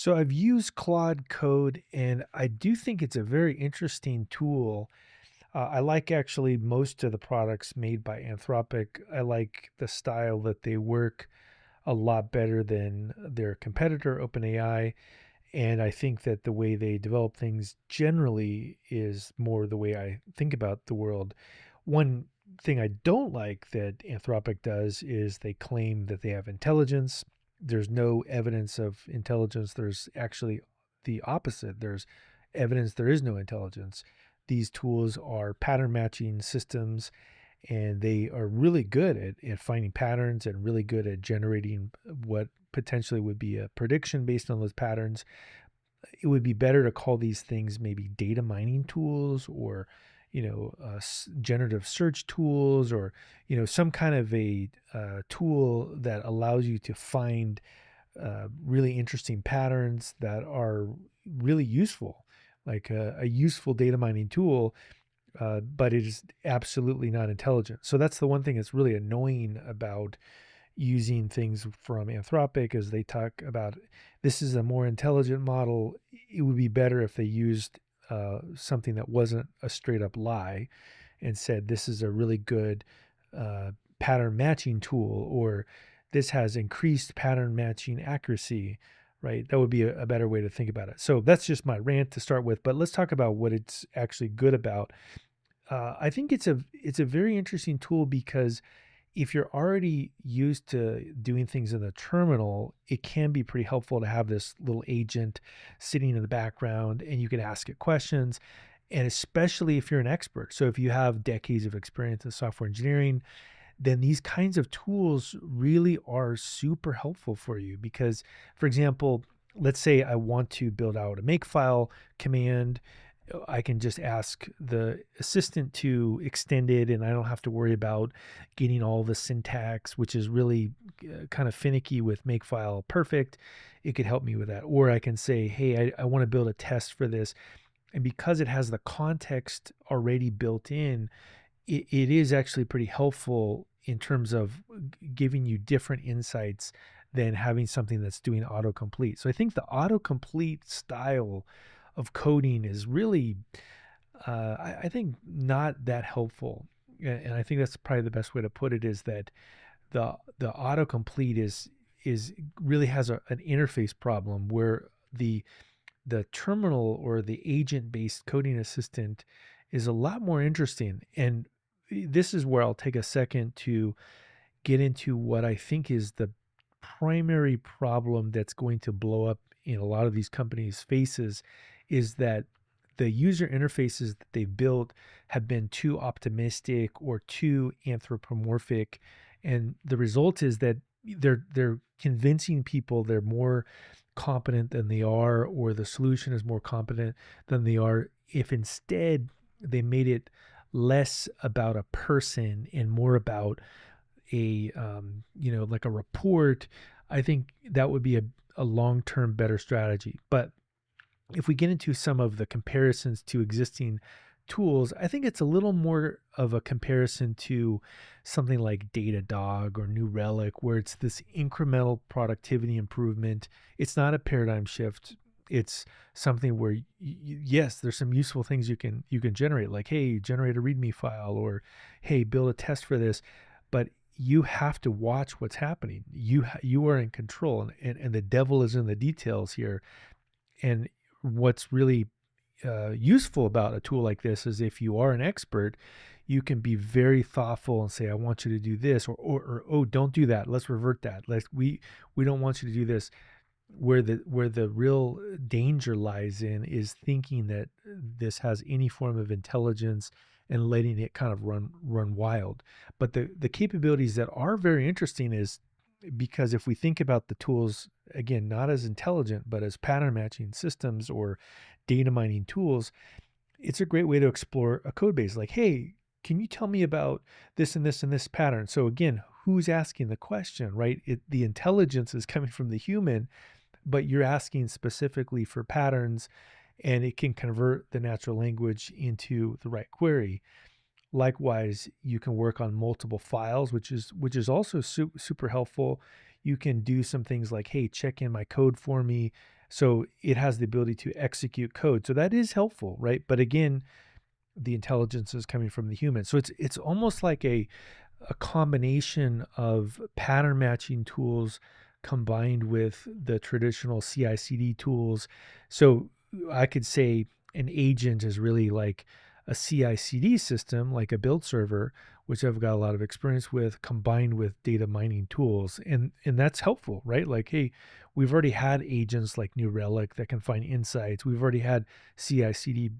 So I've used Claude Code, and I do think it's a very interesting tool. I like actually most of the products made by Anthropic. I like the style that they work a lot better than their competitor, OpenAI. And I think that the way they develop things generally is more the way I think about the world. One thing I don't like that Anthropic does is they claim that they have intelligence. There's no evidence of intelligence. There's actually the opposite. There's evidence there is no intelligence. These tools are pattern matching systems, and they are really good at finding patterns and really good at generating what potentially would be a prediction based on those patterns. It would be better to call these things maybe data mining tools, or generative search tools, or some kind of a tool that allows you to find really interesting patterns that are really useful, like a useful data mining tool, but it is absolutely not intelligent. So that's the one thing that's really annoying about using things from Anthropic, as they talk about this is a more intelligent model. It would be better if they used something that wasn't a straight up lie and said this is a really good uh, pattern matching tool, or this has increased pattern matching accuracy, right? That would be a better way to think about it. So that's just my rant to start with, but let's talk about what it's actually good about. I think it's a very interesting tool because if you're already used to doing things in the terminal, it can be pretty helpful to have this little agent sitting in the background and you can ask it questions. And especially if you're an expert. So if you have decades of experience in software engineering, then these kinds of tools really are super helpful for you. Because, for example, let's say I want to build out a makefile command. I can just ask the assistant to extend it, and I don't have to worry about getting all the syntax, which is really kind of finicky with Makefile Perfect. It could help me with that. Or I can say, hey, I want to build a test for this. And because it has the context already built in, it is actually pretty helpful in terms of giving you different insights than having something that's doing autocomplete. So I think the autocomplete style of coding is really, I think, not that helpful. And I think that's probably the best way to put it, is that the autocomplete is really has an interface problem where the terminal or the agent based coding assistant is a lot more interesting. And this is where I'll take a second to get into what I think is the primary problem that's going to blow up in a lot of these companies' faces, is that the user interfaces that they've built have been too optimistic or too anthropomorphic. And the result is that they're convincing people they're more competent than they are, or the solution is more competent than they are, if instead they made it less about a person and more about a like a report. I think that would be a long-term better strategy. But if we get into some of the comparisons to existing tools, I think it's a little more of a comparison to something like Datadog or New Relic, where it's this incremental productivity improvement. It's not a paradigm shift. It's something where yes, there's some useful things you can generate, like, hey, generate a README file, or hey, build a test for this. But you have to watch what's happening. You are in control, and the devil is in the details here. And what's really useful about a tool like this is if you are an expert, you can be very thoughtful and say, I want you to do this, or oh, don't do that. Let's revert that. We don't want you to do this. Where the real danger lies in is thinking that this has any form of intelligence and letting it kind of run wild. But the capabilities that are very interesting is because if we think about the tools, again, not as intelligent, but as pattern matching systems or data mining tools, it's a great way to explore a code base. Like, hey, can you tell me about this and this and this pattern? So again, who's asking the question, right? The intelligence is coming from the human, but you're asking specifically for patterns, and it can convert the natural language into the right query. Likewise, you can work on multiple files, which is also super helpful. you can do some things like, hey, check in my code for me. So it has the ability to execute code. So that is helpful, right? But again, the intelligence is coming from the human. So it's almost like a combination of pattern matching tools combined with the traditional CI/CD tools. So I could say an agent is really like a CI/CD system, like a build server, which I've got a lot of experience with, combined with data mining tools, and that's helpful, right? Like, hey, we've already had agents like New Relic that can find insights. We've already had CI/CD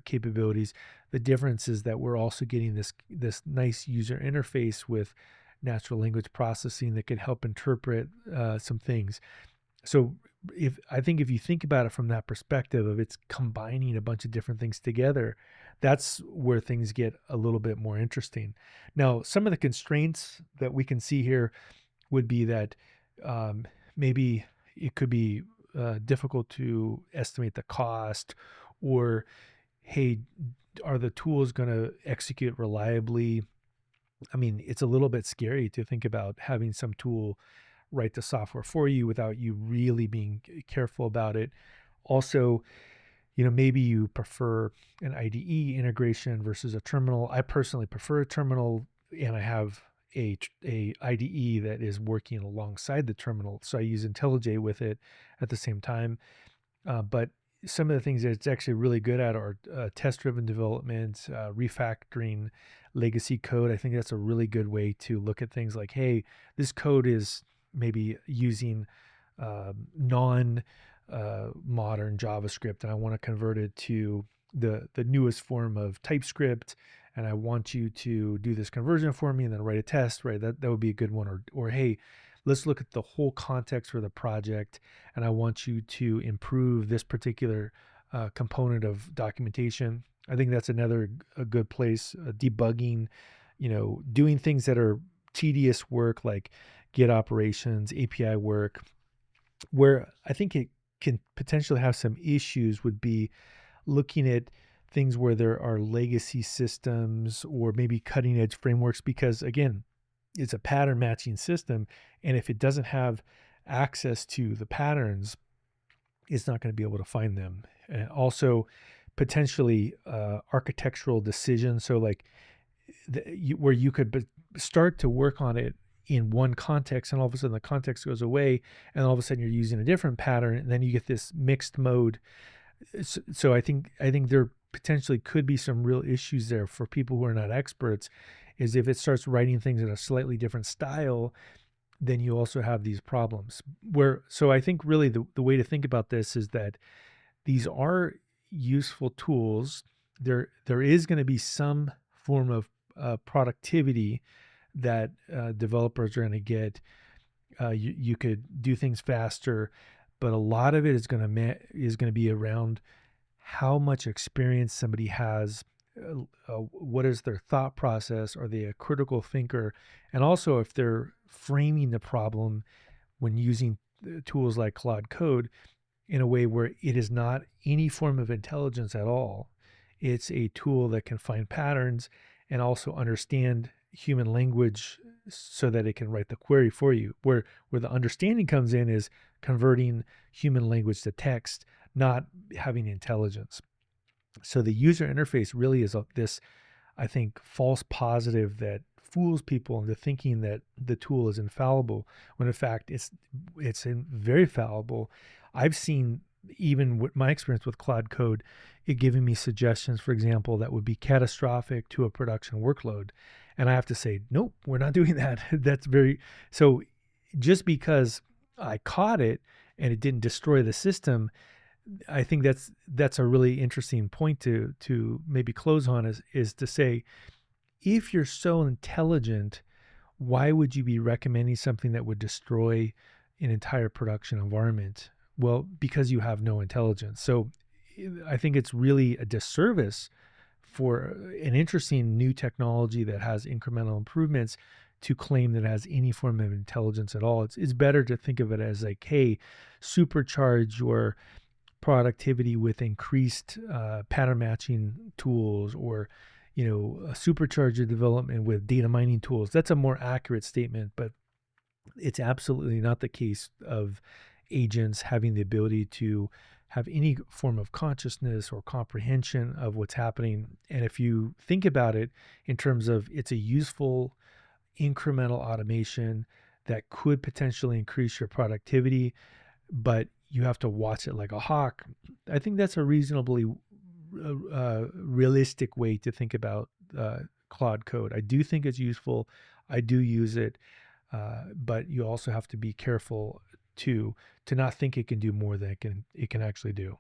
capabilities. The difference is that we're also getting this nice user interface with natural language processing that can help interpret some things. So if you think about it from that perspective of it's combining a bunch of different things together, that's where things get a little bit more interesting. Now, some of the constraints that we can see here would be that um, maybe it could be difficult to estimate the cost, or hey, are the tools going to execute reliably? I mean, it's a little bit scary to think about having some tool write the software for you without you really being careful about it. Also, maybe you prefer an IDE integration versus a terminal. I personally prefer a terminal, and I have a IDE that is working alongside the terminal. So I use IntelliJ with it at the same time. But some of the things that it's actually really good at are test-driven development, refactoring legacy code. I think that's a really good way to look at things like, hey, this code is maybe using non modern JavaScript, and I want to convert it to the newest form of TypeScript, and I want you to do this conversion for me and then write a test, right? That would be a good one. Or hey, let's look at the whole context for the project, and I want you to improve this particular component of documentation. I think that's a good place. Debugging, doing things that are tedious work like Git operations, API work. Where I think it can potentially have some issues would be looking at things where there are legacy systems or maybe cutting edge frameworks, because again, it's a pattern matching system. And if it doesn't have access to the patterns, it's not going to be able to find them. And also, potentially architectural decisions. So, like, where you could start to work on it in one context, and all of a sudden the context goes away, and all of a sudden you're using a different pattern, and then you get this mixed mode. So I think there potentially could be some real issues there for people who are not experts, is if it starts writing things in a slightly different style, then you also have these problems. So I think really the way to think about this is that these are useful tools. There is going to be some form of productivity that developers are going to get. You could do things faster, but a lot of it is going to be around how much experience somebody has. What is their thought process? Are they a critical thinker? And also, if they're framing the problem when using tools like Claude Code in a way where it is not any form of intelligence at all. It's a tool that can find patterns and also understand human language so that it can write the query for you. Where the understanding comes in is converting human language to text, not having intelligence. So the user interface really is this, I think, false positive that fools people into thinking that the tool is infallible, when in fact it's very fallible. I've seen, even with my experience with Claude Code, it giving me suggestions, for example, that would be catastrophic to a production workload. And I have to say, nope, we're not doing that. So just because I caught it and it didn't destroy the system, I think that's a really interesting point to maybe close on, is to say, if you're so intelligent, why would you be recommending something that would destroy an entire production environment? Well, because you have no intelligence. So I think it's really a disservice for an interesting new technology that has incremental improvements to claim that it has any form of intelligence at all. It's better to think of it as like, hey, supercharge your productivity with increased pattern matching tools, or supercharge your development with data mining tools. That's a more accurate statement. But It's absolutely not the case of agents having the ability to have any form of consciousness or comprehension of what's happening. And if you think about it in terms of it's a useful incremental automation that could potentially increase your productivity, but you have to watch it like a hawk. I think that's a reasonably realistic way to think about Claude Code. I do think it's useful. I do use it, but you also have to be careful to not think it can do more than it can actually do.